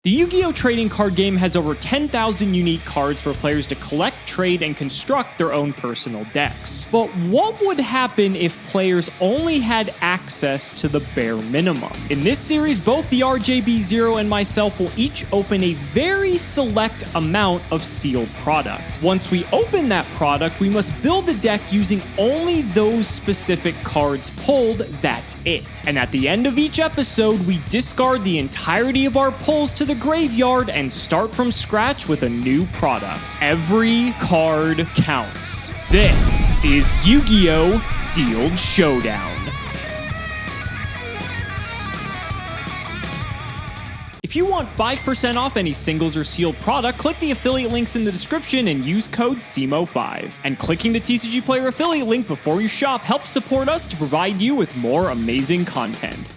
The Yu-Gi-Oh! Trading card game has over 10,000 unique cards for players to collect, trade, and construct their own personal decks. But what would happen if players only had access to the bare minimum? In this series, both TheRJB0 and myself will each open a very select amount of sealed product. Once we open that product, we must build a deck using only those specific cards pulled, that's it. And at the end of each episode, we discard the entirety of our pulls to the graveyard and start from scratch with a new product. Every card counts. This is Yu-Gi-Oh! Sealed Showdown. If you want 5% off any singles or sealed product, click the affiliate links in the description and use code CIMOOOOO5. And clicking the TCG Player affiliate link before you shop helps support us to provide you with more amazing content.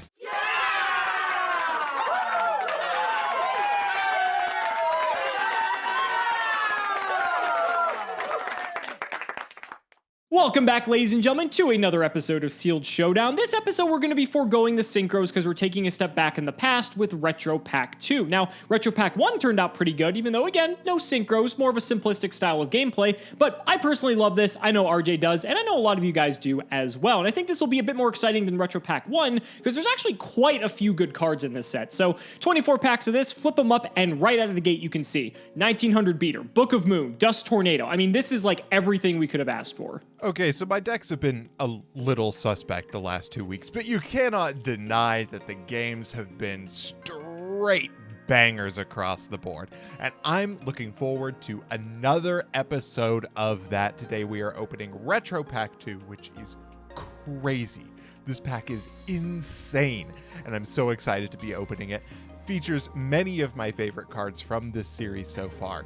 Welcome back, ladies and gentlemen, to another episode of Sealed Showdown. This episode, we're going to be foregoing the synchros because we're taking a step back in the past with Retro Pack 2. Now, Retro Pack 1 turned out pretty good, even though, again, no synchros, more of a simplistic style of gameplay. But I personally love this. I know RJ does, and I know a lot of you guys do as well. And I think this will be a bit more exciting than Retro Pack 1 because there's actually quite a few good cards in this set. So 24 packs of this, flip them up, and right out of the gate, you can see 1900 Beater, Book of Moon, Dust Tornado. I mean, this is like everything we could have asked for. Okay, so my decks have been a little suspect the last 2 weeks, but you cannot deny that the games have been straight bangers across the board. And I'm looking forward to another episode of that. Today we are opening Retro Pack 2, which is crazy. This pack is insane, and I'm so excited to be opening it. Features many of my favorite cards from this series so far.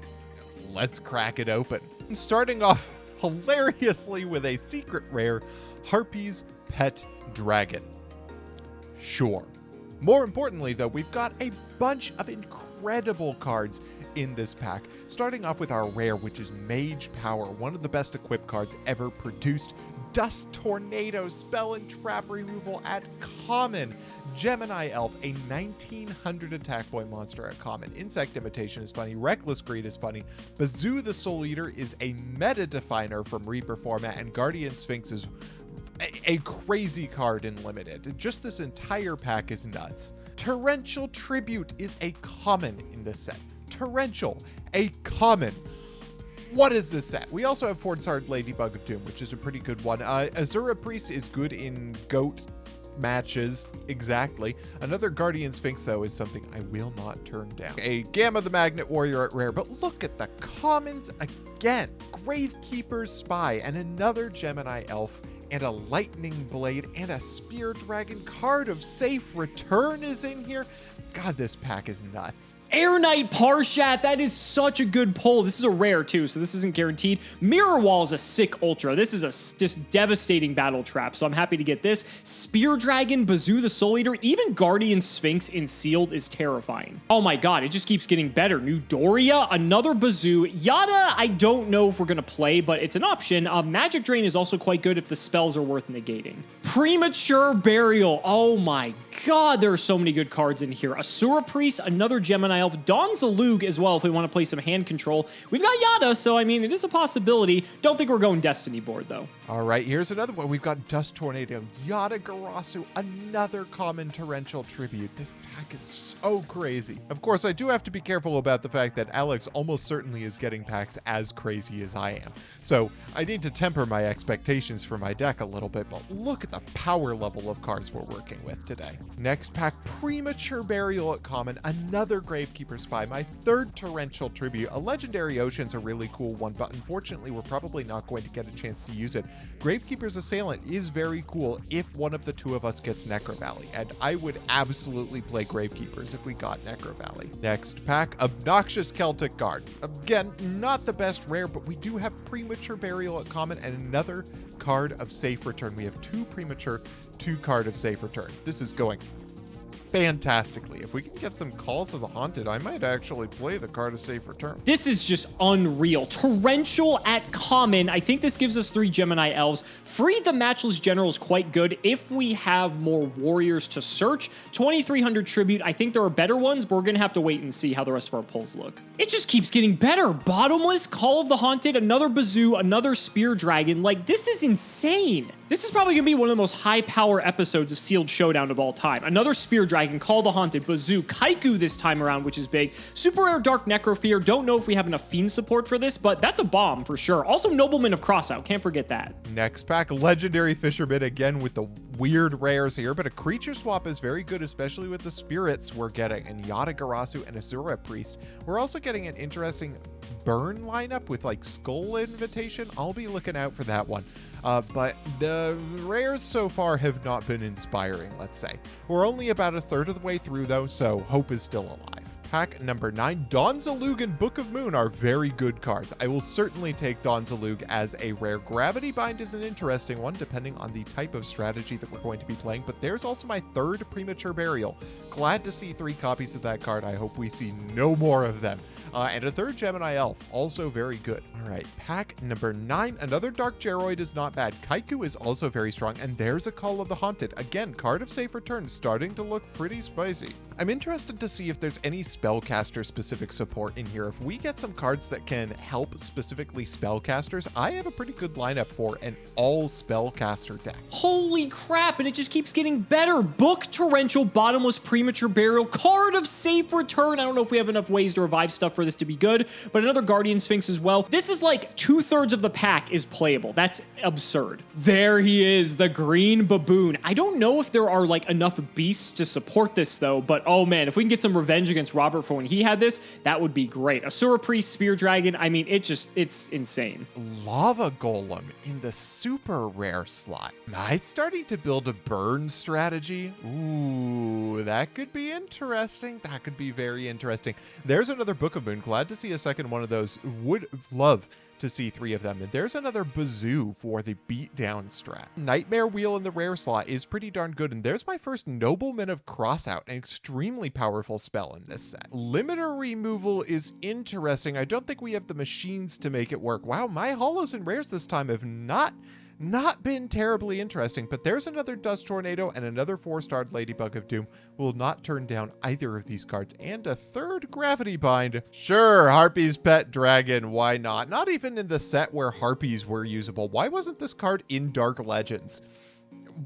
Let's crack it open. And starting off hilariously with a secret rare, Harpy's Pet Dragon. Sure. More importantly, though, we've got a bunch of incredible cards in this pack, starting off with our rare, which is Mage Power, one of the best equipped cards ever produced. Dust Tornado, spell and trap removal at common. Gemini Elf, a 1900 attack point monster at common. Insect Imitation is funny. Reckless Greed is funny. Bazoo the Soul Eater is a meta definer from Reaper format, and Guardian Sphinx is a crazy card in Limited. Just this entire pack is nuts. Torrential Tribute is a common in this set. Torrential, a common. What is this set? We also have Fortsard Ladybug of Doom, which is a pretty good one. Azura Priest is good in GOAT matches, exactly. Another Guardian Sphinx, though, is something I will not turn down. A Gamma the Magnet Warrior at rare, but look at the commons again. Gravekeeper's Spy, and another Gemini Elf, and a Lightning Blade, and a Spear Dragon. Card of Safe Return is in here. God, this pack is nuts. Air Knight Parshat, that is such a good pull. This is a rare too, so this isn't guaranteed. Mirror Wall is a sick ultra. This is a just devastating battle trap, so I'm happy to get this. Spear Dragon, Bazoo the Soul Eater, even Guardian Sphinx in sealed is terrifying. Oh my god, it just keeps getting better. New Doria, another Bazoo. Yada, I don't know if we're gonna play, but it's an option. Magic Drain is also quite good if the spells are worth negating. Premature Burial. Oh my god, there are so many good cards in here. Asura Priest, another Gemini Elf, Dawn Zalug as well if we want to play some hand control. We've got Yada, so I mean, it is a possibility. Don't think we're going Destiny board, though. All right, here's another one. We've got Dust Tornado, Yada Garasu, another common Torrential Tribute. This pack is so crazy. Of course, I do have to be careful about the fact that Alex almost certainly is getting packs as crazy as I am. So I need to temper my expectations for my deck a little bit, but look at the power level of cards we're working with today. Next pack, Premature Burial at common, another Gravekeeper Spy, my third Torrential Tribute. A Legendary Ocean's a really cool one, but unfortunately we're probably not going to get a chance to use it. Gravekeeper's Assailant is very cool if one of the two of us gets Necro Valley, and I would absolutely play Gravekeepers if we got Necro Valley. Next pack, Obnoxious Celtic Guard. Again, not the best rare, but we do have Premature Burial at common and another card of Safe Return. We have two Premature, two card of Safe Return. This is going fantastically. If we can get some calls of the Haunted, I might actually play the card of Safe Return. This is just unreal. Torrential at common. I think this gives us 3 Gemini Elves. Free the Matchless General is quite good if we have more warriors to search. 2300 Tribute. I think there are better ones, but we're going to have to wait and see how the rest of our pulls look. It just keeps getting better. Bottomless, Call of the Haunted, another Bazoo, another Spear Dragon. Like, this is insane. This is probably going to be one of the most high-power episodes of Sealed Showdown of all time. Another Spear Dragon, Call of the Haunted, Bazoo, Kaiku this time around, which is big. Super rare Dark Necrofear. Don't know if we have enough Fiend support for this, but that's a bomb for sure. Also, Nobleman of Crossout. Can't forget that. Next pack, Legendary Fisherman, again with the weird rares here, but a creature swap is very good, especially with the spirits we're getting, and Yata Garasu and Azura Priest. We're also getting an interesting burn lineup with like Skull Invitation. I'll be looking out for that one. But the rares so far have not been inspiring, let's say. We're only about a third of the way through though, so hope is still alive. Pack number 9, Donzalug and Book of Moon are very good cards. I will certainly take Donzalug as a rare. Gravity Bind is an interesting one, depending on the type of strategy that we're going to be playing, but there's also my 3rd Premature Burial. Glad to see 3 copies of that card. I hope we see no more of them. And a 3rd Gemini Elf, also very good. All right, pack number 9, another Dark Geroid is not bad. Kaiku is also very strong, and there's a Call of the Haunted. Again, card of Safe Return, starting to look pretty spicy. I'm interested to see if there's any spellcaster specific support in here. If we get some cards that can help specifically spellcasters, I have a pretty good lineup for an all spellcaster deck. Holy crap, and it just keeps getting better. Book, Torrential, Bottomless, Premature Burial, card of Safe Return. I don't know if we have enough ways to revive stuff for this to be good, but another Guardian Sphinx as well. This is like 2/3 of the pack is playable. That's absurd. There he is, the green baboon. I don't know if there are like enough beasts to support this though, but oh man, if we can get some revenge against Robert for when he had this, that would be great. Asura Priest, Spear Dragon, I mean, it's insane. Lava Golem in the super rare slot. Am I starting to build a burn strategy? Ooh, that could be interesting. That could be very interesting. There's another Book of Moon. Glad to see a second one of those. Would love to see 3 of them. And there's another Bazoo for the beatdown strat. Nightmare Wheel in the rare slot is pretty darn good. And there's my first Nobleman of Crossout, an extremely powerful spell in this set. Limiter Removal is interesting. I don't think we have the machines to make it work. Wow, my holos and rares this time have not been terribly interesting, but there's another Dust Tornado and another 4-starred Ladybug of Doom. Will not turn down either of these cards, and a 3rd Gravity Bind. Sure, Harpy's Pet Dragon, why not? Not even in the set where Harpies were usable. Why wasn't this card in Dark Legends?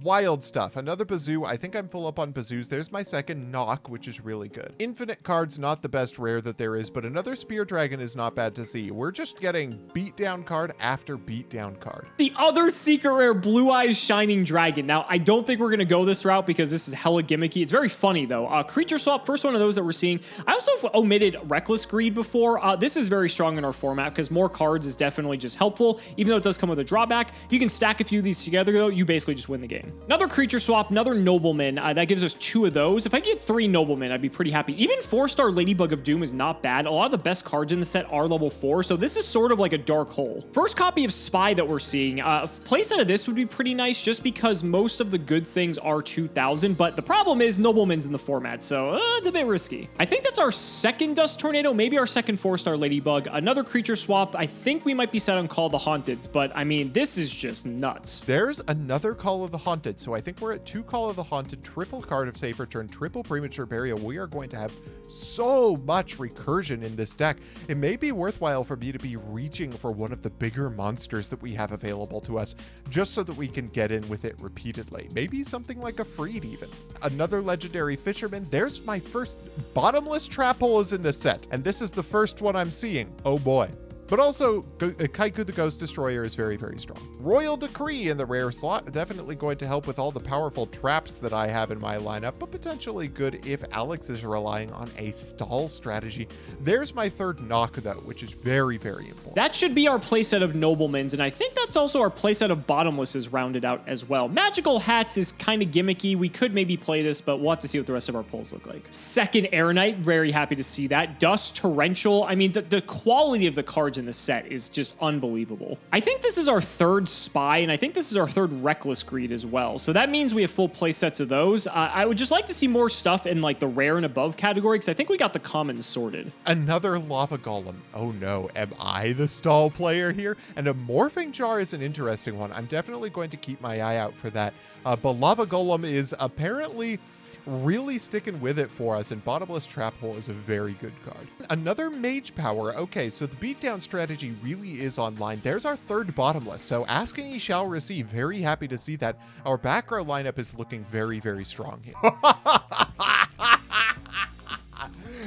Wild stuff. Another Bazoo. I think I'm full up on Bazoos. There's my second Knock, which is really good. Infinite cards, not the best rare that there is, but another Spear Dragon is not bad to see. We're just getting beatdown card after beatdown card. The other secret rare, Blue Eyes Shining Dragon. Now, I don't think we're going to go this route because this is hella gimmicky. It's very funny, though. Creature Swap, first one of those that we're seeing. I also omitted Reckless Greed before. This is very strong in our format because more cards is definitely just helpful, even though it does come with a drawback. If you can stack a few of these together, though, you basically just win the game. Another Creature Swap, another Nobleman. That gives us 2 of those. If I get 3 Noblemen, I'd be pretty happy. Even 4-star Ladybug of Doom is not bad. A lot of the best cards in the set are level 4, so this is sort of like a dark hole. First copy of Spy that we're seeing. Playset of this would be pretty nice just because most of the good things are 2,000, but the problem is Nobleman's in the format, so it's a bit risky. I think that's our second Dust Tornado, maybe our second 4-star Ladybug. Another Creature Swap. I think we might be set on Call of the Haunteds, but I mean, this is just nuts. There's another Call of the Haunted, so I think we're at 2 Call of the Haunted, triple card of Safe Return, triple Premature Burial. We are going to have so much recursion in this deck. It may be worthwhile for me to be reaching for one of the bigger monsters that we have available to us, just so that we can get in with it repeatedly. Maybe something like a Freed even. Another Legendary Fisherman. There's my first Bottomless Trap Hole is in this set, and this is the first one I'm seeing. Oh boy. But also, Kaiku the Ghost Destroyer is very, very strong. Royal Decree in the rare slot, definitely going to help with all the powerful traps that I have in my lineup, but potentially good if Alex is relying on a stall strategy. There's my 3rd Knock, though, which is very, very important. That should be our playset of Noblemans, and I think that's also our playset of Bottomlesses rounded out as well. Magical Hats is kind of gimmicky. We could maybe play this, but we'll have to see what the rest of our pulls look like. Second Air Knight, very happy to see that. Dust Torrential. I mean, the quality of the cards cards in the set is just unbelievable. I think this is our third Spy, and I think this is our third Reckless Greed as well. So that means we have full play sets of those. I would just like to see more stuff in like the rare and above category, because I think we got the commons sorted. Another Lava Golem. Oh no, am I the stall player here? And a Morphing Jar is an interesting one. I'm definitely going to keep my eye out for that. But Lava Golem is apparently really sticking with it for us, and Bottomless Trap Hole is a very good card. Another Mage Power. Okay, so the beatdown strategy really is online. There's our third Bottomless, so ask and ye shall receive. Very happy to see that. Our back row lineup is looking very, very strong here.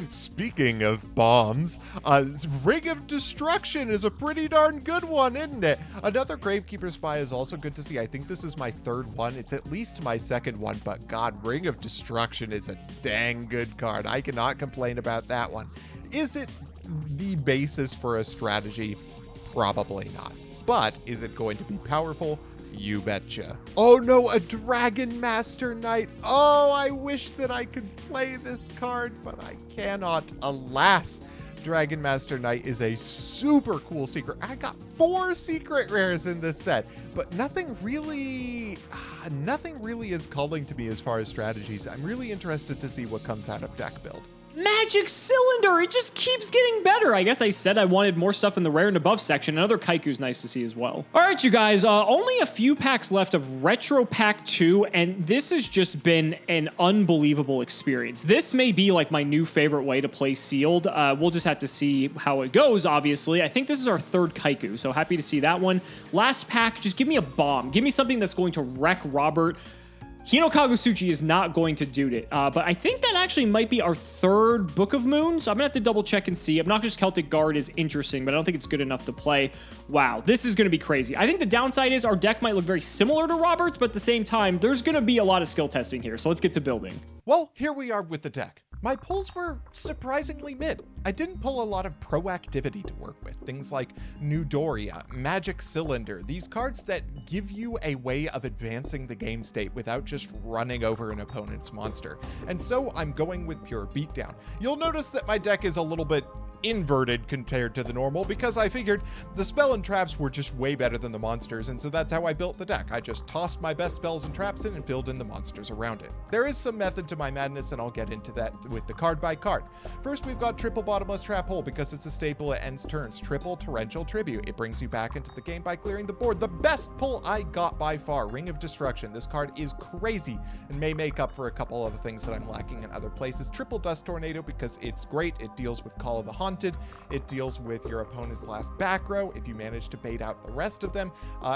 Speaking of bombs, Ring of Destruction is a pretty darn good one, isn't it? Another Gravekeeper Spy is also good to see. I think this is my third one. It's at least my second one, but God, Ring of Destruction is a dang good card. I cannot complain about that one. Is it the basis for a strategy? Probably not. But is it going to be powerful? You betcha. Oh no, a Dragon Master Knight. Oh, I wish that I could play this card, but I cannot. Alas, Dragon Master Knight is a super cool secret. I got 4 secret rares in this set, but nothing really is calling to me as far as strategies. I'm really interested to see what comes out of deck build. Magic Cylinder, it just keeps getting better. I guess I said I wanted more stuff in the rare and above section. Another Kaiku's nice to see as well. All right, you guys, only a few packs left of Retro Pack 2, and this has just been an unbelievable experience. This may be like my new favorite way to play Sealed. We'll just have to see how it goes, obviously. I think this is our third Kaiku, so happy to see that one. Last pack, just give me a bomb. Give me something that's going to wreck Robert. Hino Kagusuchi is not going to do it, but I think that actually might be our third Book of Moons. I'm gonna have to double check and see. Obnoxious Celtic Guard is interesting, but I don't think it's good enough to play. Wow, this is gonna be crazy. I think the downside is our deck might look very similar to Robert's, but at the same time, there's gonna be a lot of skill testing here, so let's get to building. Well, here we are with the deck. My pulls were surprisingly mid. I didn't pull a lot of proactivity to work with. Things like New Doria, Magic Cylinder, these cards that give you a way of advancing the game state without just running over an opponent's monster. And so I'm going with pure beatdown. You'll notice that my deck is a little bit inverted compared to the normal because I figured the spell and traps were just way better than the monsters, and so that's how I built the deck. I just tossed my best spells and traps in and filled in the monsters around it. There is some method to my madness, and I'll get into that with the card by card. First, we've got triple Bottomless Trap Hole because it's a staple, it ends turns. Triple Torrential Tribute. It brings you back into the game by clearing the board. The best pull I got by far, Ring of Destruction. This card is crazy and may make up for a couple other things that I'm lacking in other places. Triple Dust Tornado because it's great. It deals with Call of the Haunted. It deals with your opponent's last back row. If you manage to bait out the rest of them,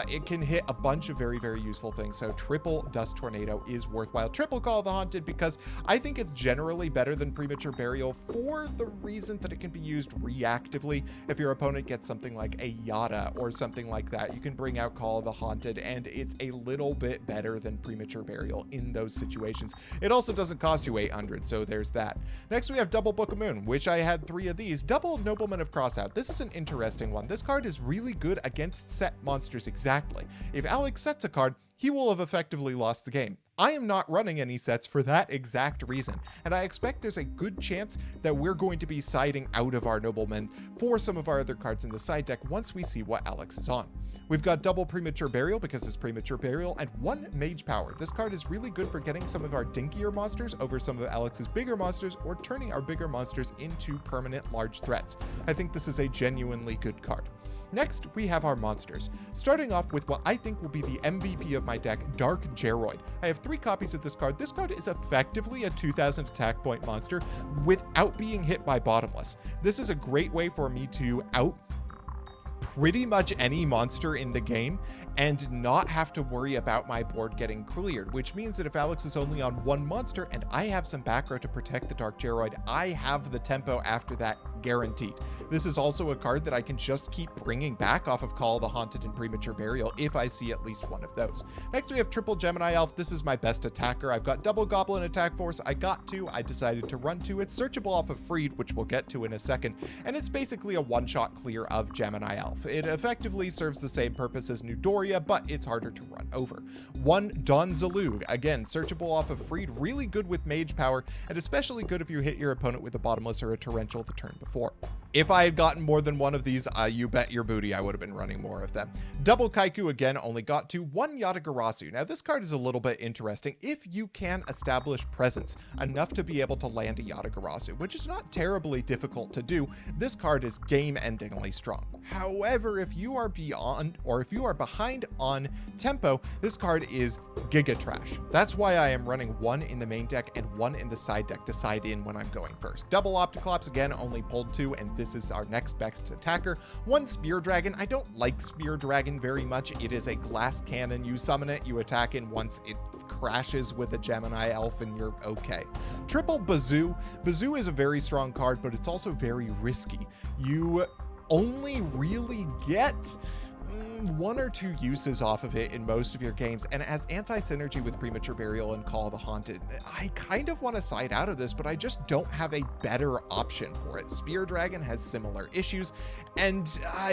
it can hit a bunch of very, very useful things. So Triple Dust Tornado is worthwhile. Triple Call of the Haunted because I think it's generally better than Premature Burial for the reason that it can be used reactively. If your opponent gets something like a Yada or something like that, you can bring out Call of the Haunted, and it's a little bit better than Premature Burial in those situations. It also doesn't cost you 800, so there's that. Next, we have Double Book of Moon, which I had 3 of these. Double Nobleman of Crossout. This is an interesting one. This card is really good against set monsters exactly. If Alex sets a card, he will have effectively lost the game. I am not running any sets for that exact reason, and I expect there's a good chance that we're going to be siding out of our Noblemen for some of our other cards in the side deck once we see what Alex is on. We've got double Premature Burial because it's Premature Burial, and 1 Mage Power. This card is really good for getting some of our dinkier monsters over some of Alex's bigger monsters, or turning our bigger monsters into permanent large threats. I think this is a genuinely good card. Next, we have our monsters. Starting off with what I think will be the MVP of my deck, Dark Geroid. I have 3 copies of this card. This card is effectively a 2000 attack point monster without being hit by Bottomless. This is a great way for me to out pretty much any monster in the game and not have to worry about my board getting cleared, which means that if Alex is only on 1 monster and I have some back row to protect the Dark Geroid, I have the tempo after that guaranteed. This is also a card that I can just keep bringing back off of Call of the Haunted and Premature Burial if I see at least one of those. Next, we have triple Gemini Elf. This is my best attacker. I've got double Goblin attack force. I got 2. I decided to run 2. It's searchable off of Freed, which we'll get to in a second, and it's basically a one-shot clear of Gemini Elf. It effectively serves the same purpose as New Doria, but it's harder to run over. 1 Don Zalug, again, searchable off of Freed, really good with Mage Power, and especially good if you hit your opponent with a Bottomless or a Torrential the turn before. If I had gotten more than one of these, you bet your booty I would have been running more of them. Double Kaiku again only got to 1 Yatagarasu. Now this card is a little bit interesting if you can establish presence enough to be able to land a Yatagarasu, which is not terribly difficult to do. This card is game-endingly strong. However, if you are beyond, or if you are behind on tempo, this card is giga trash. That's why I am running 1 in the main deck and 1 in the side deck to side in when I'm going first. Double Opticlops again only pulled 2, and this is our next best attacker. 1 Spear Dragon. I don't like Spear Dragon very much. It is a glass cannon. You summon it, you attack in once it crashes with a Gemini Elf and you're okay. Triple Bazoo. Bazoo is a very strong card, but it's also very risky. You only really get 1 or 2 uses off of it in most of your games, and as anti-synergy with Premature Burial and Call of the Haunted, I kind of want to side out of this, but I just don't have a better option for it. Spear Dragon has similar issues, and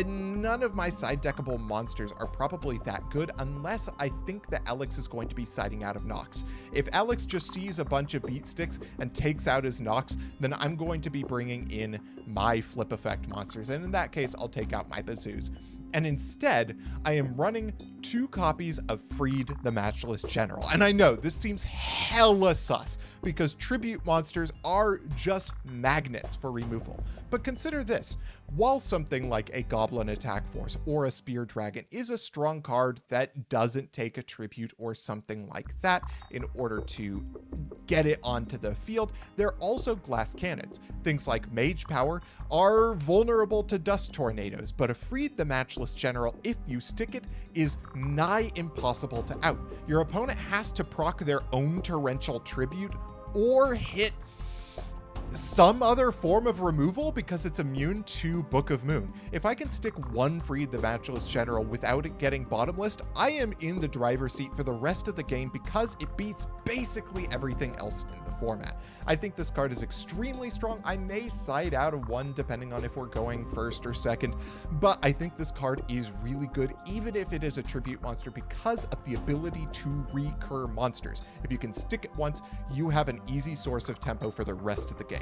none of my side deckable monsters are probably that good unless I think that Alex is going to be siding out of Nox. If Alex just sees a bunch of beat sticks and takes out his Nox, then I'm going to be bringing in my flip effect monsters, and in that case, I'll take out my Bazoos. And instead, I am running 2 copies of Freed the Matchless General. And I know this seems hella sus because tribute monsters are just magnets for removal. But consider this, while something like a Goblin Attack Force or a Spear Dragon is a strong card that doesn't take a tribute or something like that in order to get it onto the field, they're also glass cannons. Things like Mage Power are vulnerable to dust tornadoes, but a Freed the Matchless General, if you stick it, is nigh impossible to out. Your opponent has to proc their own torrential tribute or hit some other form of removal because it's immune to Book of Moon. If I can stick 1 Freed the Matchless General without it getting bottom list, I am in the driver's seat for the rest of the game because it beats basically everything else in the format. I think this card is extremely strong. I may side out of 1 depending on if we're going first or second, but I think this card is really good even if it is a tribute monster because of the ability to recur monsters. If you can stick it once, you have an easy source of tempo for the rest of the game.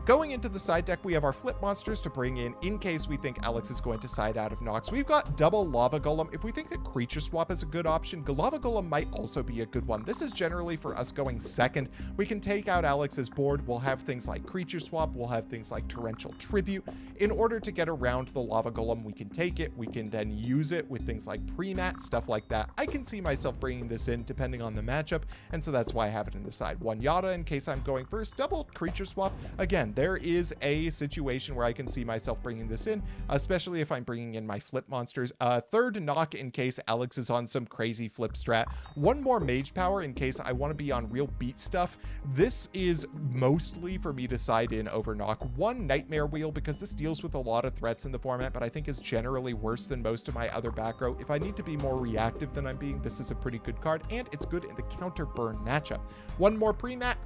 Going into the side deck, we have our flip monsters to bring in case we think Alex is going to side out of Nox. We've got double Lava Golem. If we think that Creature Swap is a good option, Lava Golem might also be a good one. This is generally for us going second. We can take out Alex's board. We'll have things like Creature Swap. We'll have things like Torrential Tribute. In order to get around the Lava Golem, we can take it. We can then use it with things like Pre-Mat, stuff like that. I can see myself bringing this in depending on the matchup, and so that's why I have it in the side. 1 Yata in case I'm going first. Double Creature Swap. Again, there is a situation where I can see myself bringing this in, especially if I'm bringing in my flip monsters. 3rd Knock in case Alex is on some crazy flip strat. 1 more Mage Power in case I want to be on real beat stuff. This is mostly for me to side in over Knock. 1 Nightmare Wheel because this deals with a lot of threats in the format, but I think is generally worse than most of my other back row. If I need to be more reactive than I'm being, this is a pretty good card, and it's good in the counter burn matchup. 1 more Pre-Mat.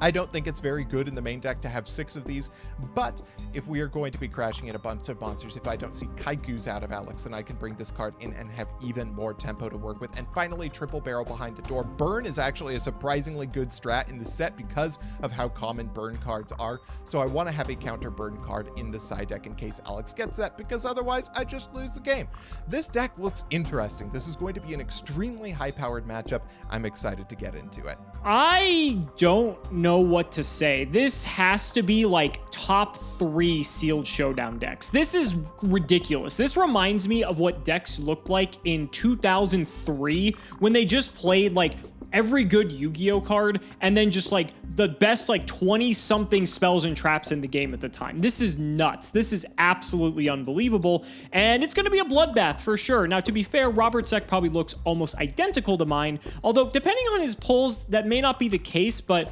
I don't think it's very good in the main deck to have 6 of these, but if we are going to be crashing in a bunch of monsters, if I don't see Kaikus out of Alex, then I can bring this card in and have even more tempo to work with. And finally, Triple Barrel Behind the Door. Burn is actually a surprisingly good strat in the set because of how common burn cards are, so I want to have a counter burn card in the side deck in case Alex gets that, because otherwise I just lose the game. This deck looks interesting. This is going to be an extremely high-powered matchup. I'm excited to get into it. I don't know what to say. This has to be like top 3 sealed Showdown decks. This is ridiculous. This reminds me of what decks looked like in 2003 when they just played like every good Yu-Gi-Oh card and then just like the best like 20 something spells and traps in the game at the time. This is nuts. This is absolutely unbelievable, and it's going to be a bloodbath for sure. Now, to be fair, Robert's deck probably looks almost identical to mine, although depending on his pulls, that may not be the case, but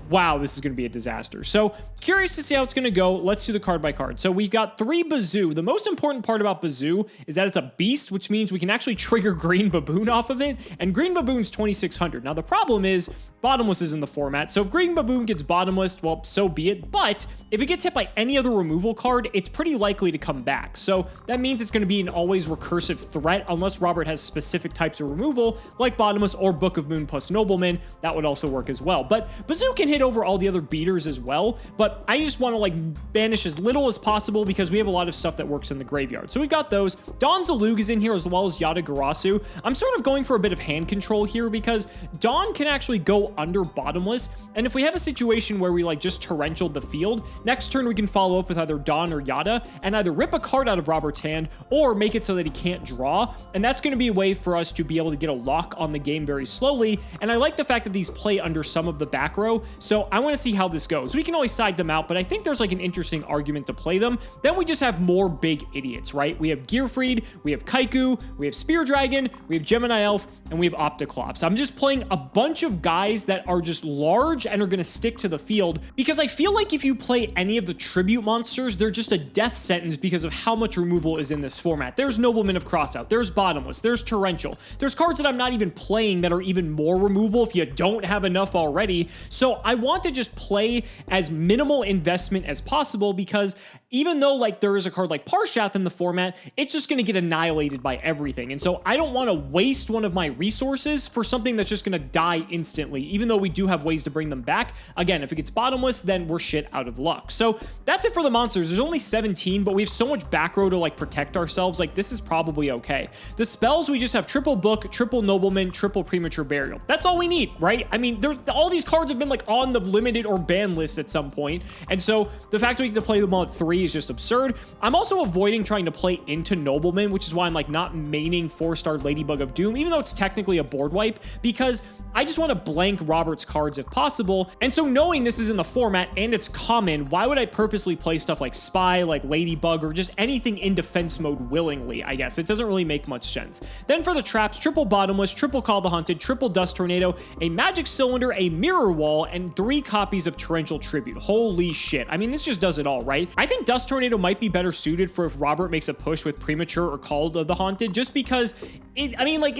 wow, this is going to be a disaster. So curious to see how it's going to go. Let's do the card by card. So we've got 3 Bazoo. The most important part about Bazoo is that it's a beast, which means we can actually trigger Green Baboon off of it. And Green Baboon's 2,600. Now the problem is bottomless is in the format. So if Green Baboon gets bottomless, well, so be it. But if it gets hit by any other removal card, it's pretty likely to come back. So that means it's going to be an always recursive threat unless Robert has specific types of removal like bottomless or Book of Moon plus Nobleman. That would also work as well. But Bazoo can hit get over all the other beaters as well, but I just want to like banish as little as possible because we have a lot of stuff that works in the graveyard. So we've got those. Dawn Zalug is in here as well as Yata-Garasu. I'm sort of going for a bit of hand control here because Dawn can actually go under bottomless, and if we have a situation where we like just torrential the field, next turn we can follow up with either Dawn or Yata and either rip a card out of Robert's hand or make it so that he can't draw, and that's going to be a way for us to be able to get a lock on the game very slowly. And I like the fact that these play under some of the back row, so I want to see how this goes. We can always side them out, but I think there's like an interesting argument to play them. Then we just have more big idiots, right? We have Gearfried, we have Kaiku, we have Spear Dragon, we have Gemini Elf, and we have Opticlops. I'm just playing a bunch of guys that are just large and are going to stick to the field because I feel like if you play any of the tribute monsters, they're just a death sentence because of how much removal is in this format. There's Nobleman of Crossout, there's Bottomless, there's Torrential, there's cards that I'm not even playing that are even more removal if you don't have enough already. So I want to just play as minimal investment as possible because even though like there is a card like Parshath in the format, it's just going to get annihilated by everything. And so I don't want to waste one of my resources for something that's just going to die instantly, even though we do have ways to bring them back. Again, if it gets Bottomless, then we're shit out of luck. So that's it for the monsters. There's only 17, but we have so much back row to like protect ourselves. Like this is probably okay. The spells, we just have triple book, triple nobleman, triple premature burial. That's all we need, right? I mean, all these cards have been like on the limited or ban list at some point. And so the fact that we get to play them all at 3 is just absurd. I'm also avoiding trying to play into nobleman, which is why I'm like not maining 4-star Ladybug of Doom, even though it's technically a board wipe, because I just want to blank Robert's cards if possible. And so knowing this is in the format and it's common, why would I purposely play stuff like Spy, like Ladybug, or just anything in defense mode willingly, I guess? It doesn't really make much sense. Then for the traps, triple Bottomless, triple Call the Hunted, triple Dust Tornado, a Magic Cylinder, a Mirror Wall, and 3 copies of Torrential Tribute. Holy shit. I mean, this just does it all, right? I think Dust Tornado might be better suited for if Robert makes a push with Premature or Call of the Haunted, just because it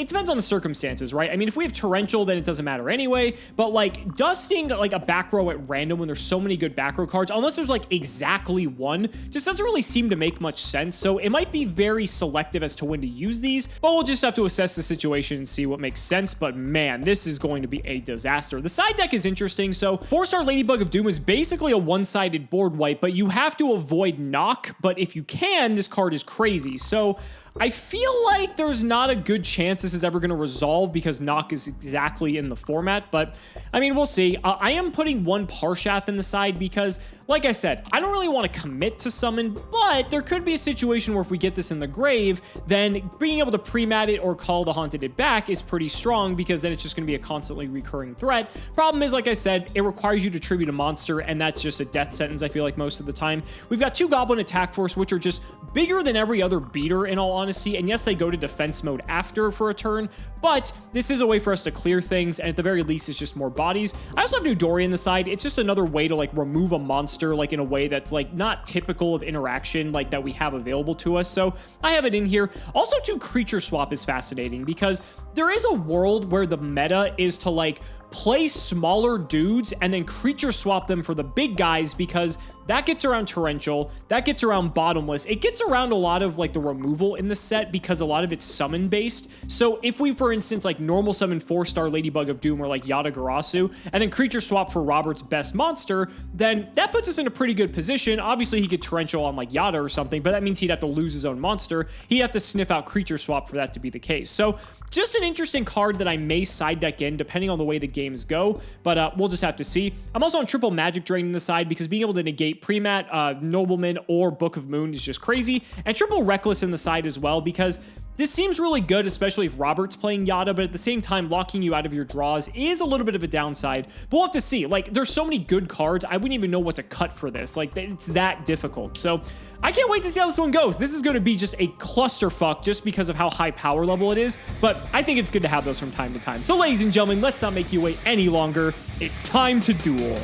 depends on the circumstances, right? I mean, if we have Torrential, then it doesn't matter anyway, but like dusting like a back row at random when there's so many good back row cards, unless there's like exactly one, just doesn't really seem to make much sense. So it might be very selective as to when to use these, but we'll just have to assess the situation and see what makes sense. But man, this is going to be a disaster. The side deck is interesting. So 4-star Ladybug of Doom is basically a one-sided board wipe, but you have to avoid knock. But if you can, this card is crazy. So I feel like there's not a good chance this is ever going to resolve because knock is exactly in the format, but I mean, we'll see. I am putting 1 Parshath in the side because, like I said, I don't really want to commit to summon, but there could be a situation where if we get this in the grave, then being able to pre-mat it or Call the Haunted it back is pretty strong because then it's just going to be a constantly recurring threat. Problem is, like I said, it requires you to tribute a monster, and that's just a death sentence, I feel like, most of the time. We've got 2 Goblin Attack Force, which are just bigger than every other beater, in all honesty, and yes, they go to defense mode after for a turn, but this is a way for us to clear things, and at the very least, it's just more bodies. I also have Nudori in the side. It's just another way to like remove a monster like in a way that's like not typical of interaction like that we have available to us, so I have it in here. Also, 2 Creature Swap is fascinating because there is a world where the meta is to like play smaller dudes and then creature swap them for the big guys because that gets around Torrential, that gets around Bottomless. It gets around a lot of like the removal in the set because a lot of it's summon based. So if we, for instance, like normal summon 4-star Ladybug of Doom or like Yata-Garasu and then creature swap for Robert's best monster, then that puts us in a pretty good position. Obviously he could Torrential on like Yata or something, but that means he'd have to lose his own monster. He'd have to sniff out creature swap for that to be the case. So just an interesting card that I may side deck in depending on the way the games go, but we'll just have to see. I'm also on triple Magic Drain in the side because being able to negate Pre-Mat, Nobleman, or Book of Moon is just crazy, and triple Reckless in the side as well because this seems really good, especially if Robert's playing Yata, but at the same time, locking you out of your draws is a little bit of a downside, but we'll have to see. Like, there's so many good cards, I wouldn't even know what to cut for this. Like, it's that difficult. So I can't wait to see how this one goes. This is going to be just a clusterfuck just because of how high power level it is, but I think it's good to have those from time to time. So ladies and gentlemen, let's not make you wait any longer. It's time to duel.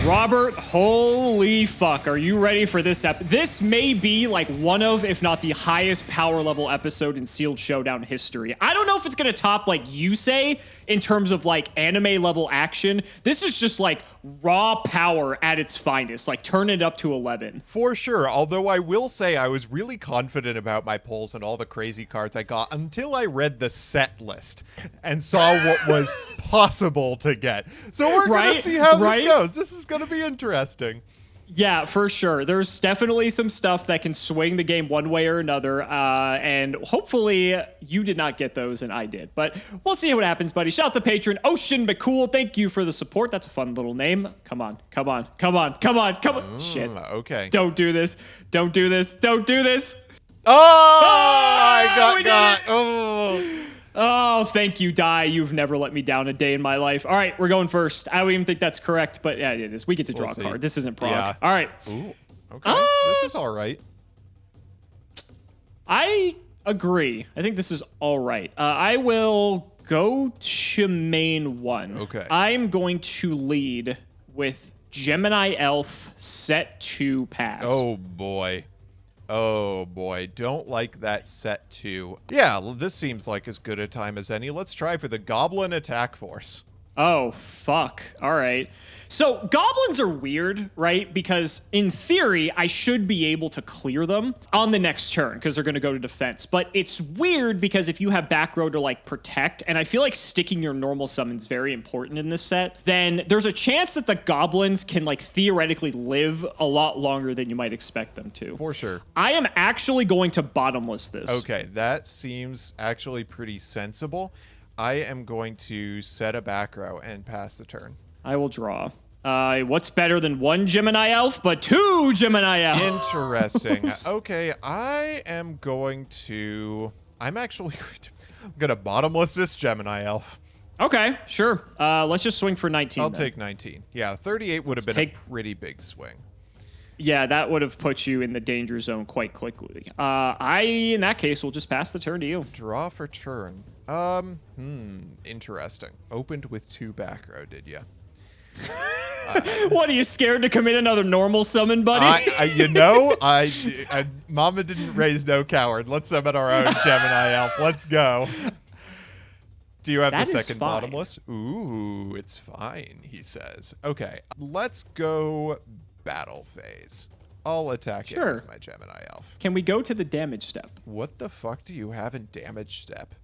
Robert, holy fuck, are you ready for this This may be like one of, if not the highest power level episode in Sealed Showdown history. I don't know if it's gonna top like you say in terms of like anime level action. This is just like raw power at its finest, like turn it up to 11. For sure, although I will say I was really confident about my pulls and all the crazy cards I got until I read the set list and saw what was possible to get. So we're gonna see how this goes. This is gonna be interesting. Yeah, for sure. There's definitely some stuff that can swing the game one way or another, and hopefully you did not get those and I did. But we'll see what happens, buddy. Shout out to patron Ocean McCool. Thank you for the support. That's a fun little name. Come on, come on, come on, come on, come on. Shit. Okay. Don't do this. Don't do this. Don't do this. Oh, I got. Oh, thank you, Die. You've never let me down a day in my life. All right, we're going first. I don't even think that's correct, but yeah, it is. We get to draw a card. This isn't Prague. Yeah. All right. Ooh, okay. This is all right. I agree. I think this is all right. I will go to main one. Okay. I'm going to lead with Gemini Elf set 2 pass. Oh, boy. Oh, boy. Don't like that set 2. Yeah, this seems like as good a time as any. Let's try for the Goblin Attack Force. Oh, fuck. All right. So goblins are weird, right? Because in theory, I should be able to clear them on the next turn because they're going to go to defense. But it's weird because if you have back row to like protect, and I feel like sticking your normal summons very important in this set, then there's a chance that the goblins can like theoretically live a lot longer than you might expect them to. For sure. I am actually going to bottomless this. Okay, that seems actually pretty sensible. I am going to set a back row and pass the turn. I will draw. What's better than 1 Gemini Elf, but 2 Gemini Elf? Interesting. Okay, I am going to... I'm actually going to bottomless this Gemini Elf. Okay, sure. Let's just swing for 19. I'll take 19. Yeah, 38 would have been a pretty big swing. Yeah, that would have put you in the danger zone quite quickly. In that case, will just pass the turn to you. Draw for turn. Interesting. Opened with 2 back row, did ya? What, are you scared to commit another normal summon, buddy? Mama didn't raise no coward. Let's summon our own Gemini Elf. Let's go. Do you have the second bottomless? Ooh, it's fine, he says. Okay, let's go battle phase. I'll attack it with my Gemini Elf. Can we go to the damage step? What the fuck do you have in damage step?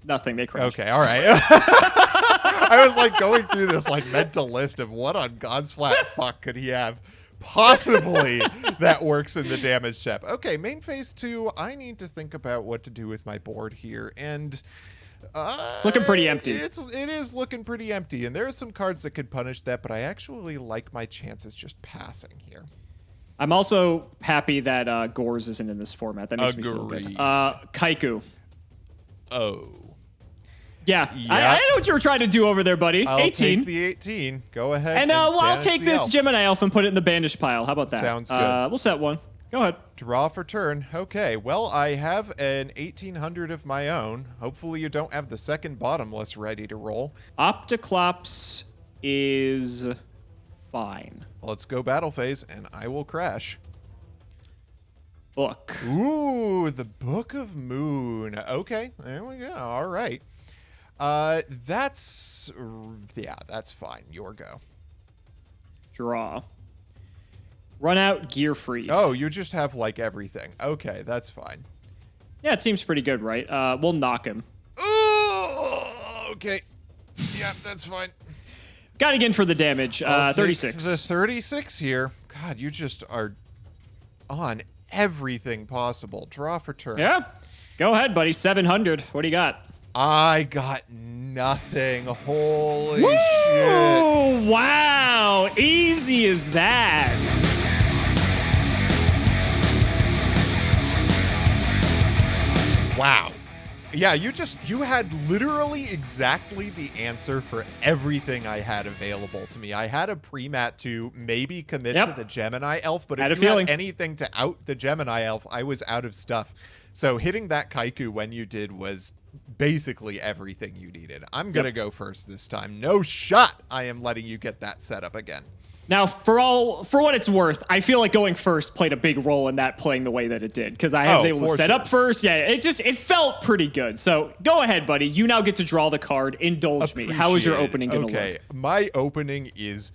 Nothing, they crash. Okay, all right. I was like going through this like mental list of what on God's flat fuck could he have possibly that works in the damage step. Okay, main phase 2, I need to think about what to do with my board here, and it's looking pretty empty. It is looking pretty empty, and there are some cards that could punish that, but I actually like my chances just passing here. I'm also happy that Gores isn't in this format. That makes me feel good. Kaiku. Oh. Yeah, I know what you were trying to do over there, buddy. I'll 18. Take the 18. Go ahead. And I'll take this Gemini Elf and put it in the banish pile. How about that? Sounds good. We'll set one. Go ahead. Draw for turn. Okay, well, I have an 1800 of my own. Hopefully you don't have the second bottomless ready to roll. Opticlops is fine. Let's go battle phase, and I will crash. Book. Ooh, the Book of Moon. Okay, there we go. All right. That's fine. Your go. Draw. Run out, gear free. Oh, you just have like everything. Okay, that's fine. Yeah, it seems pretty good, right? We'll knock him. Ooh, okay. Yeah, that's fine. Got again for the damage. 36. The 36 here. God, you just are on everything possible. Draw for turn. Yeah. Go ahead, buddy. 700. What do you got? I got nothing. Holy Woo! shit. Wow. Easy as that. Wow. Yeah, you had literally exactly the answer for everything I had available to me. I had a pre-mat to maybe commit to the Gemini Elf, but if you had anything to out the Gemini Elf, I was out of stuff. So hitting that Kaiku when you did was basically everything you needed. I'm going to go first this time. No shot I am letting you get that set up again. Now, for what it's worth, I feel like going first played a big role in that playing the way that it did, because I was able to set up first. Yeah, it felt pretty good. So go ahead, buddy. You now get to draw the card. Indulge me. How is your opening going to look? Okay, my opening is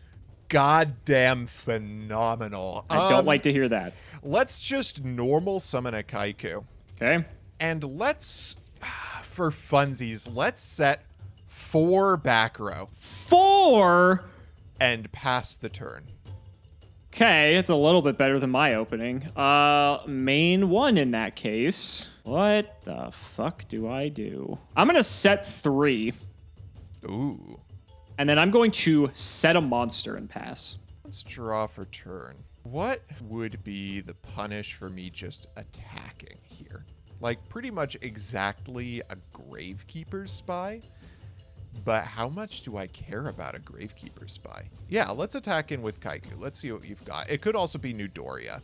goddamn phenomenal. I don't like to hear that. Let's just normal summon a Kaiku. Okay. And let's, for funsies, let's set 4 back row. 4? And pass the turn. Okay, it's a little bit better than my opening. Main 1 in that case. What the fuck do I do? I'm going to set 3. Ooh. And then I'm going to set a monster and pass. Let's draw for turn. What would be the punish for me just attacking here? Like, pretty much exactly a Gravekeeper's Spy. But how much do I care about a Gravekeeper's Spy? Yeah, let's attack in with Kaiku. Let's see what you've got. It could also be Newdoria.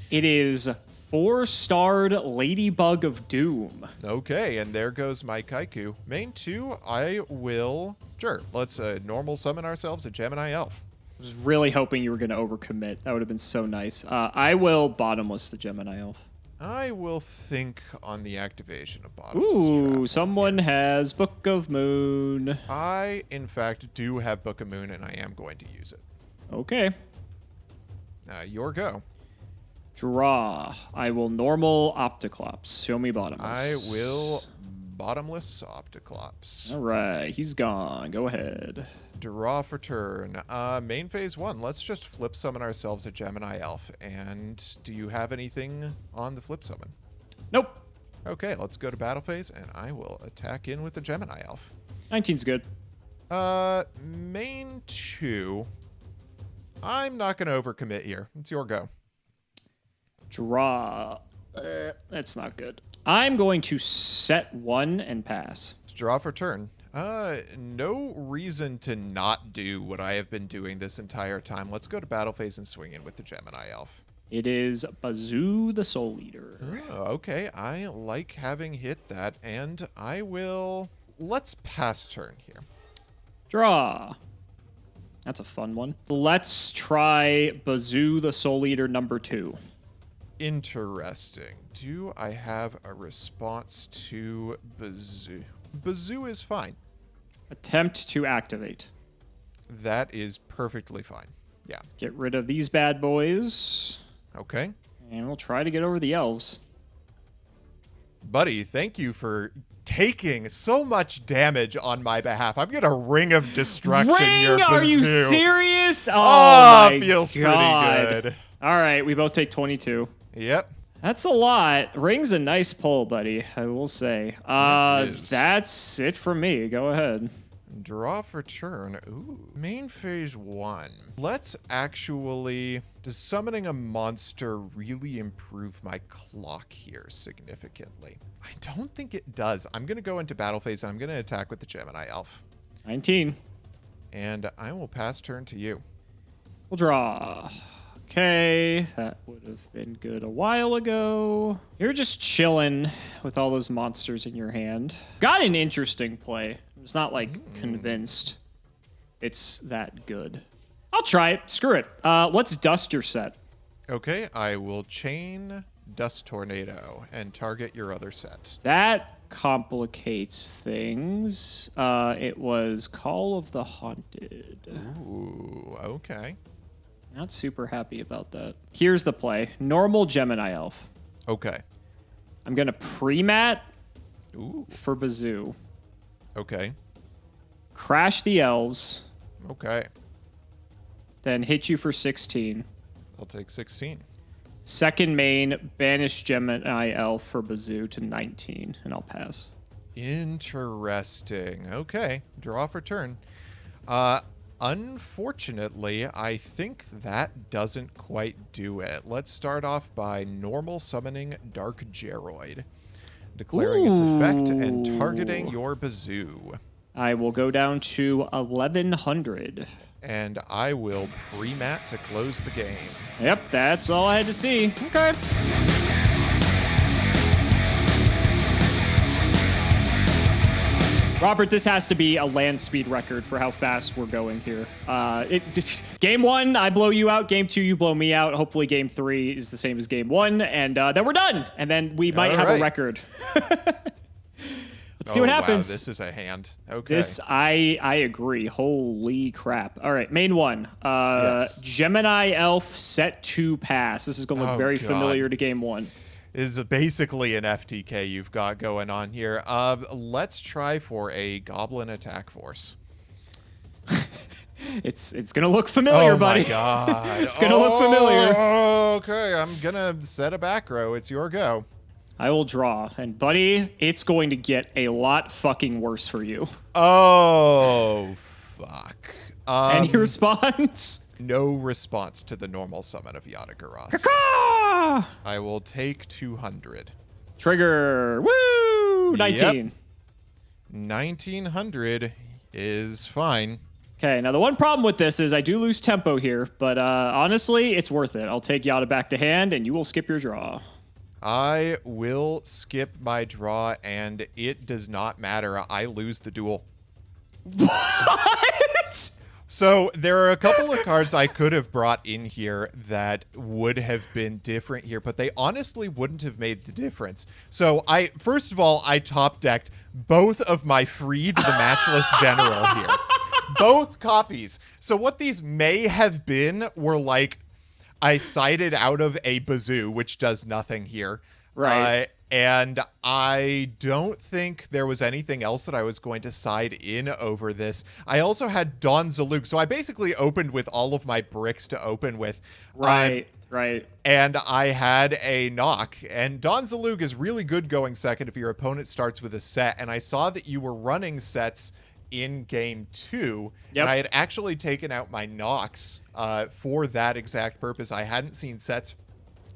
It is 4-starred Ladybug of Doom. Okay, and there goes my Kaiku. Main 2, I will... Sure, let's normal summon ourselves a Gemini Elf. I was really hoping you were going to overcommit. That would have been so nice. I will bottomless the Gemini Elf. I will think on the activation of bottomless. Ooh, someone has Book of Moon. I, in fact, do have Book of Moon, and I am going to use it. Okay. Your go. Draw. I will normal Opticlops. Show me bottomless. I will bottomless Opticlops. All right, he's gone. Go ahead. Draw for turn. Main phase 1. Let's just flip summon ourselves a Gemini Elf. And do you have anything on the flip summon? Nope. Okay, let's go to battle phase, and I will attack in with the Gemini Elf. 19's good. Main 2. I'm not going to overcommit here. It's your go. Draw. That's not good. I'm going to set 1 and pass. Let's draw for turn. No reason to not do what I have been doing this entire time. Let's go to battle phase and swing in with the Gemini Elf. It is Bazoo the Soul Eater. Oh, okay, I like having hit that, and I will... Let's pass turn here. Draw. That's a fun one. Let's try Bazoo the Soul Eater number 2. Interesting. Do I have a response to Bazoo? Bazoo is fine. Attempt to activate. That is perfectly fine. Yeah. Let's get rid of these bad boys. Okay. And we'll try to get over the elves. Buddy, thank you for taking so much damage on my behalf. I'm gonna Ring of Destruction your Bazoo. Are you serious? Oh, my feels God. pretty good. All right, we both take 22. Yep. That's a lot. Ring's a nice pull, buddy, I will say. That's it for me. Go ahead. Draw for turn. Ooh. Main phase 1. Let's actually... Does summoning a monster really improve my clock here significantly? I don't think it does. I'm going to go into battle phase, and I'm going to attack with the Gemini Elf. 19. And I will pass turn to you. We'll draw. Okay, that would have been good a while ago. You're just chilling with all those monsters in your hand. Got an interesting play. I was not, like, convinced it's that good. I'll try it. Screw it. Let's dust your set. Okay, I will chain Dust Tornado and target your other set. That complicates things. It was Call of the Haunted. Ooh, okay. Not super happy about that. Here's the play. Normal Gemini Elf. Okay. I'm going to pre-mat Ooh. for Bazoo. Okay. Crash the elves. Okay. Then hit you for 16. I'll take 16. Second main, banish Gemini Elf for Bazoo to 19, and I'll pass. Interesting. Okay. Draw for turn. Unfortunately, I think that doesn't quite do it. Let's start off by normal summoning Dark Geroid, declaring its effect and targeting your Bazoo. I will go down to 1100. And I will pre-mat to close the game. Yep, that's all I had to see. Okay. Robert, this has to be a land speed record for how fast we're going here. Game 1, I blow you out. Game 2, you blow me out. Hopefully game 3 is the same as game 1, and then we're done. And then we might have a record. Let's see what happens. Wow, this is a hand. Okay. This, I agree. Holy crap. All right, main 1. Yes. Gemini Elf set to pass. This is going to look very familiar to game 1. Is basically an FTK you've got going on here. Let's try for a Goblin Attack Force. It's gonna look familiar, buddy. Oh my god. It's gonna look familiar. Okay, I'm gonna set a back row. It's your go. I will draw, and buddy, it's going to get a lot fucking worse for you. Oh fuck. Any response? No response to the normal summon of Yata-Garas. Caw! I will take 200. Trigger. Woo! 19. Yep. 1900 is fine. Okay, now the one problem with this is I do lose tempo here, but honestly, it's worth it. I'll take Yata back to hand, and you will skip your draw. I will skip my draw, and it does not matter. I lose the duel. What? So there are a couple of cards I could have brought in here that would have been different here, but they honestly wouldn't have made the difference. So first of all, I top decked both of my Freed the Matchless General here. Both copies. So what these may have been were like, I sided out of a Bazoo, which does nothing here. Right. And I don't think there was anything else that I was going to side in over this. I also had Don Zalug, so I basically opened with all of my bricks to open with. Right, right. And I had a knock. And Don Zalug is really good going second if your opponent starts with a set. And I saw that you were running sets in game 2. Yep. And I had actually taken out my knocks for that exact purpose. I hadn't seen sets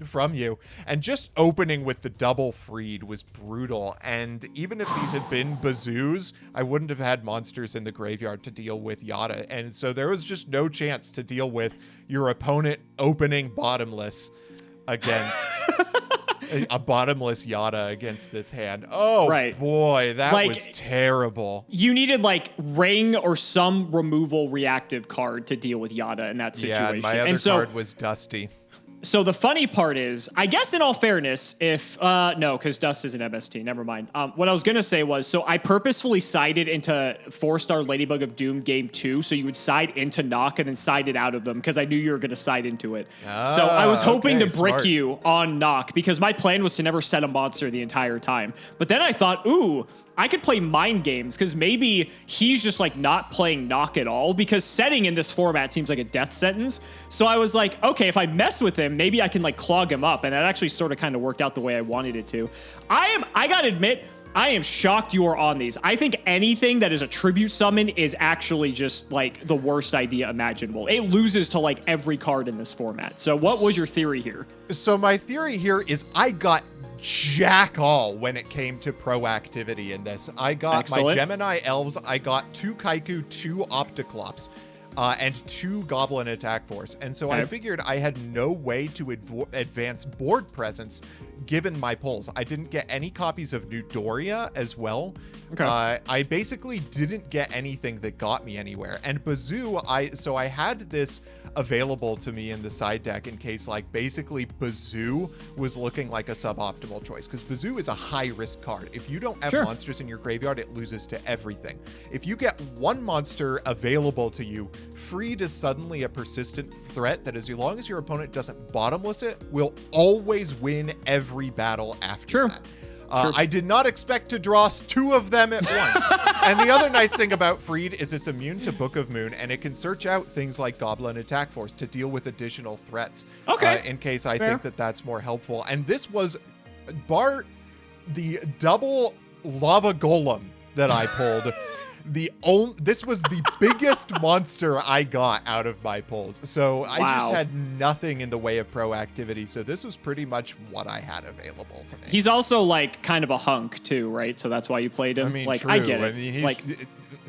from you, and just opening with the double Freed was brutal. And even if these had been Bazoos, I wouldn't have had monsters in the graveyard to deal with Yata, and so there was just no chance to deal with your opponent opening bottomless against a bottomless Yata against this hand. Oh boy, that was terrible. You needed like Ring or some removal reactive card to deal with Yata in that situation. Yeah, and my other card was Dusty. So the funny part is, I guess in all fairness, if, no, because Dust is an MST, never mind. What I was going to say was, so I purposefully sided into 4-star Ladybug of Doom game 2, so you would side into Knock and then side it out of them, because I knew you were going to side into it. So I was hoping to brick you on Knock, because my plan was to never set a monster the entire time. But then I thought, ooh, I could play mind games, because maybe he's just like not playing Knock at all, because setting in this format seems like a death sentence. So I was like, okay, if I mess with him, maybe I can like clog him up. And that actually sort of kind of worked out the way I wanted it to. I gotta admit, I am shocked you are on these. I think anything that is a tribute summon is actually just like the worst idea imaginable. It loses to like every card in this format. So what was your theory here? So my theory here is I got jack all when it came to proactivity in this. I got my Gemini Elves, I got 2 Kaiku, 2 Opticlops, and 2 Goblin Attack Force. And so I figured I had no way to advance board presence given my pulls. I didn't get any copies of Newdoria as well. Okay. I basically didn't get anything that got me anywhere. And Bazoo, so I had this available to me in the side deck in case like basically Bazoo was looking like a suboptimal choice, because Bazoo is a high risk card. If you don't have monsters in your graveyard, it loses to everything. If you get one monster available to you, Freed is suddenly a persistent threat that as long as your opponent doesn't bottomless it, will always win every battle after that. I did not expect to draw 2 of them at once. And the other nice thing about Freed is it's immune to Book of Moon, and it can search out things like Goblin Attack Force to deal with additional threats. In case I think that that's more helpful. And this was the double Lava Golem that I pulled. This was the biggest monster I got out of my pulls. So I just had nothing in the way of proactivity. So this was pretty much what I had available to me. He's also like kind of a hunk too, right? So that's why you played him. I mean, like true. I get it. I mean, like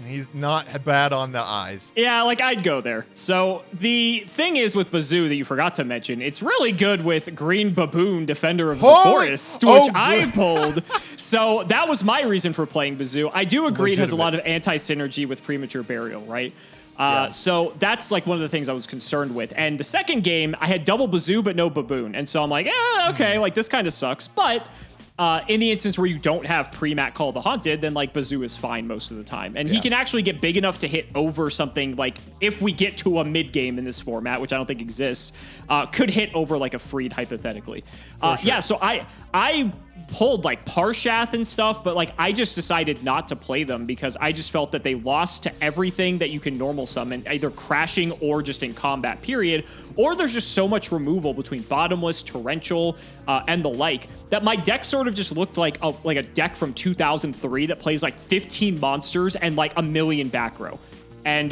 He's not bad on the eyes. Yeah, like I'd go there. So the thing is with Bazoo that you forgot to mention, it's really good with Green Baboon, Defender of the Forest, which I pulled. So that was my reason for playing Bazoo. I do agree it has a lot of anti-synergy with Premature Burial, right? So that's like one of the things I was concerned with. And the second game, I had double Bazoo but no Baboon. And so I'm like, okay, like this kind of sucks. But in the instance where you don't have pre-mat Call of the Haunted, then like Bazoo is fine most of the time. And he can actually get big enough to hit over something like, if we get to a mid game in this format, which I don't think exists, could hit over like a Freed hypothetically. Sure. Yeah, so I pulled like Parshath and stuff, but like I just decided not to play them because I just felt that they lost to everything that you can normal summon, either crashing or just in combat period, or there's just so much removal between Bottomless, Torrential, and the like, that my deck sort of just looked like a deck from 2003 that plays like 15 monsters and like a million back row. And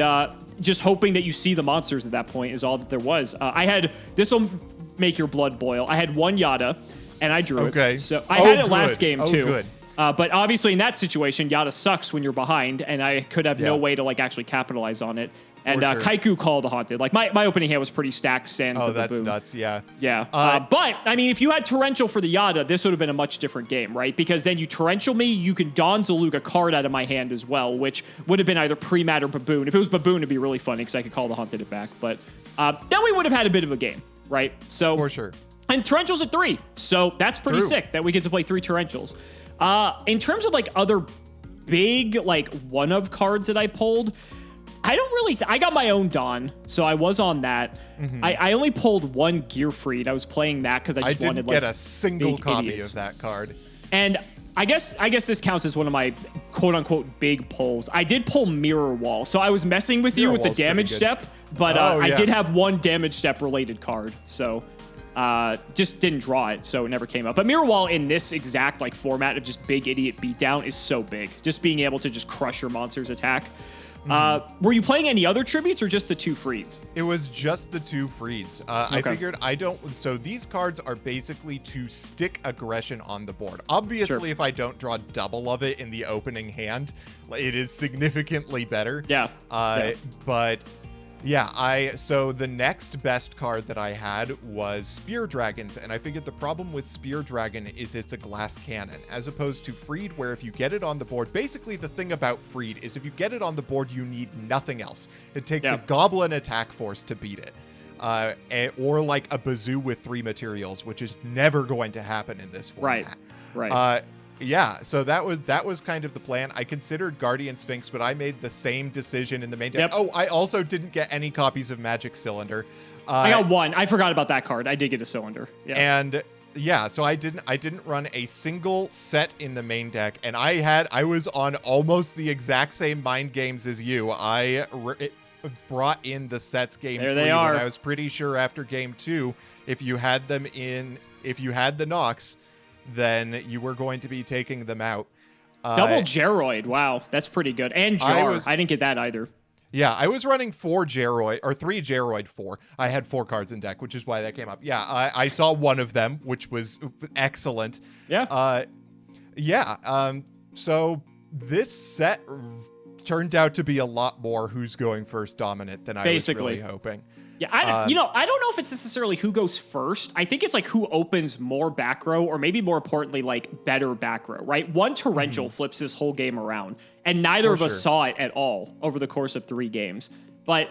just hoping that you see the monsters at that point is all that there was. I had, this will make your blood boil. I had one Yada, and I drew it. So I had it last game too. But obviously in that situation, Yada sucks when you're behind, and I could have no way to like actually capitalize on it. And Kaiku Call the Haunted. Like my opening hand was pretty stacked. Sans the that's Baboon. nuts. Yeah. Yeah. But I mean, if you had Torrential for the Yada, this would have been a much different game, right? Because then you Torrential me, you can Dawn Zaluga card out of my hand as well, which would have been either pre-mat or Baboon. If it was Baboon, it'd be really funny because I could Call the Haunted it back. But then we would have had a bit of a game, right? So for sure. And Torrential's at 3. So that's pretty sick that we get to play 3 Torrentials. In terms of like other big like one of cards that I pulled, I don't really, I got my own Dawn, so I was on that. I only pulled one Gearfried. I was playing that because I just wanted like I didn't get a single copy of that card. And I guess this counts as one of my quote unquote big pulls. I did pull Mirror Wall, so I was messing with you with the damage step, but I did have one damage step related card, so just didn't draw it, so it never came up. But Mirror Wall in this exact like format of just big idiot beatdown is so big. Just being able to just crush your monster's attack. Were you playing any other tributes or just the 2 Freeds? It was just the 2 Freeds. I figured so these cards are basically to stick aggression on the board. Obviously, if I don't draw double of it in the opening hand, it is significantly better. But yeah, so the next best card that I had was Spear Dragons, and I figured the problem with Spear Dragon is it's a glass cannon, as opposed to Freed, where if you get it on the board, basically the thing about Freed is if you get it on the board, you need nothing else. It takes a Goblin attack force to beat it, or like a Bazoo with 3 materials, which is never going to happen in this format. Right. Yeah, so that was kind of the plan. I considered Guardian Sphinx, but I made the same decision in the main deck. Oh, I also didn't get any copies of Magic Cylinder. I got one. I forgot about that card. I did get a Cylinder. Yeah. And yeah, so I didn't run a single set in the main deck, and I was on almost the exact same mind games as you. I brought in the sets game 3 when I was pretty sure after game 2, if you had the Nox, then you were going to be taking them out. Double Geroid. Wow, that's pretty good. And Jar. I didn't get that either. Yeah, I was running 4 Geroid, or 3 Geroid 4. I had 4 cards in deck, which is why that came up. Yeah, I saw one of them, which was excellent. Yeah. So this set turned out to be a lot more who's going first dominant than I was really hoping. Yeah, I don't know if it's necessarily who goes first. I think it's like who opens more back row, or maybe more importantly, like better back row, right? One Torrential flips this whole game around, and neither of us saw it at all over the course of 3 games. But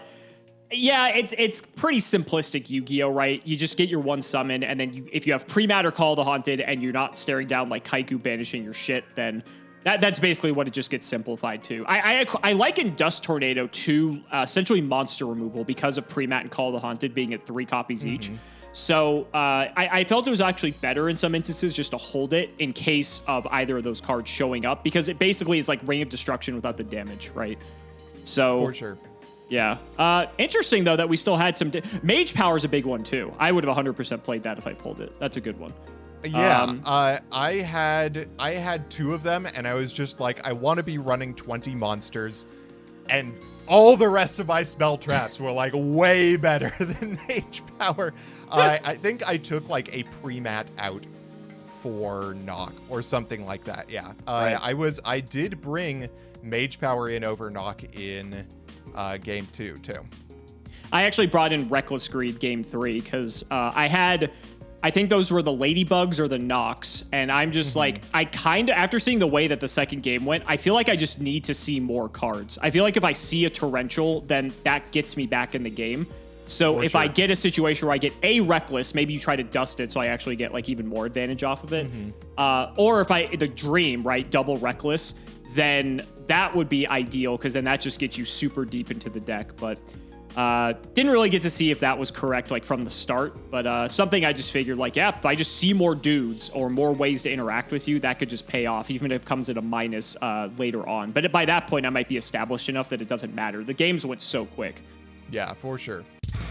yeah, it's pretty simplistic Yu-Gi-Oh, right? You just get your one summon, and then if you have pre-mat or Call the Haunted, and you're not staring down like Kaiku banishing your shit, then that's basically what it just gets simplified to. I liken Dust Tornado to essentially monster removal because of pre-mat and Call the Haunted being at 3 copies each. So I felt it was actually better in some instances just to hold it in case of either of those cards showing up, because it basically is like Ring of Destruction without the damage, right? So for sure. Yeah. Interesting though that we still had some Mage Power is a big one too. I would have 100% played that if I pulled it. That's a good one. Yeah, I had 2 of them, and I was just like, I want to be running 20 monsters, and all the rest of my spell traps were like way better than Mage Power. I think I took like a pre-mat out for knock or something like that. Yeah, I did bring Mage Power in over Knock in game 2 too. I actually brought in Reckless Greed game 3 because I think those were the Ladybugs or the Knocks. And I'm just like, after seeing the way that the second game went, I feel like I just need to see more cards. I feel like if I see a Torrential, then that gets me back in the game. So if I get a situation where I get a Reckless, maybe you try to dust it so I actually get like even more advantage off of it. Or if the Dream, right, double Reckless, then that would be ideal because then that just gets you super deep into the deck. But didn't really get to see if that was correct like from the start, but something I just figured like, yeah, if I just see more dudes or more ways to interact with you, that could just pay off, even if it comes at a minus later on. But by that point, I might be established enough that it doesn't matter. The games went so quick. Yeah, for sure.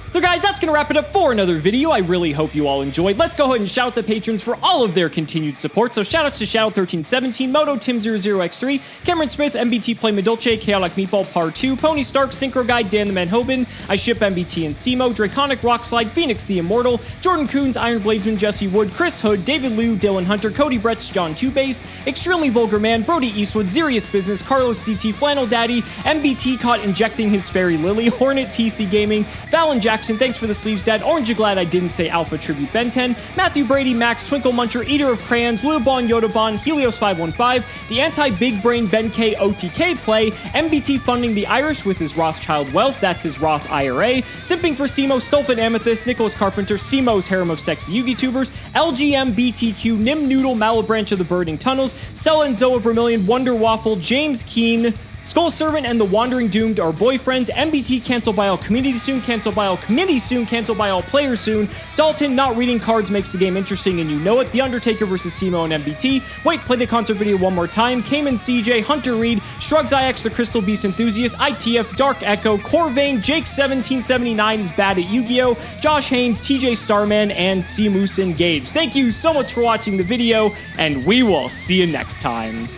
So guys, that's going to wrap it up for another video. I really hope you all enjoyed. Let's go ahead and shout out the patrons for all of their continued support. So shoutouts to Shadow1317, Moto, Tim00x3, Cameron Smith, MBT Play Medolce, Chaotic Meatball, Par 2, Pony Stark, Synchro Guy, Dan the Man Hoban, I Ship MBT and Simo, Draconic Rockslide, Phoenix the Immortal, Jordan Coons, Iron Bladesman, Jesse Wood, Chris Hood, David Liu, Dylan Hunter, Cody Bretz, John Two-Base, Extremely Vulgar Man, Brody Eastwood, Zerius Business, Carlos DT, Flannel Daddy, MBT caught injecting his Fairy Lily, Hornet TC Gaming, Valen Jackson, thanks for the sleeves, Dad. Orange, you glad I didn't say Alpha Tribute Ben 10, Matthew Brady, Max, Twinkle Muncher, Eater of Crayons, Lulubon, Yodabon, Helios 515, the anti-Big Brain Ben K OTK play, MBT funding the Irish with his Rothschild wealth, that's his Roth IRA, simping for Simo, Stolfin Amethyst, Nicholas Carpenter, Simo's Harem of Sexy Yugi Tubers, LGMBTQ, Nim Noodle, Malabranch of the Burning Tunnels, Stella and Zoa Vermilion, Wonder Waffle, James Keen, Skull Servant and the Wandering Doomed are boyfriends. MBT cancel by all community soon, cancel by all committee soon, cancel by all players soon. Dalton, not reading cards makes the game interesting and you know it. The Undertaker versus Simo and MBT. Wait, play the concert video one more time. Cayman CJ, Hunter Reed, Shrugs IX, the Crystal Beast Enthusiast, ITF, Dark Echo, Corvain, Jake1779 is bad at Yu-Gi-Oh!, Josh Haynes, TJ Starman, and Seamoose Engage. Thank you so much for watching the video, and we will see you next time.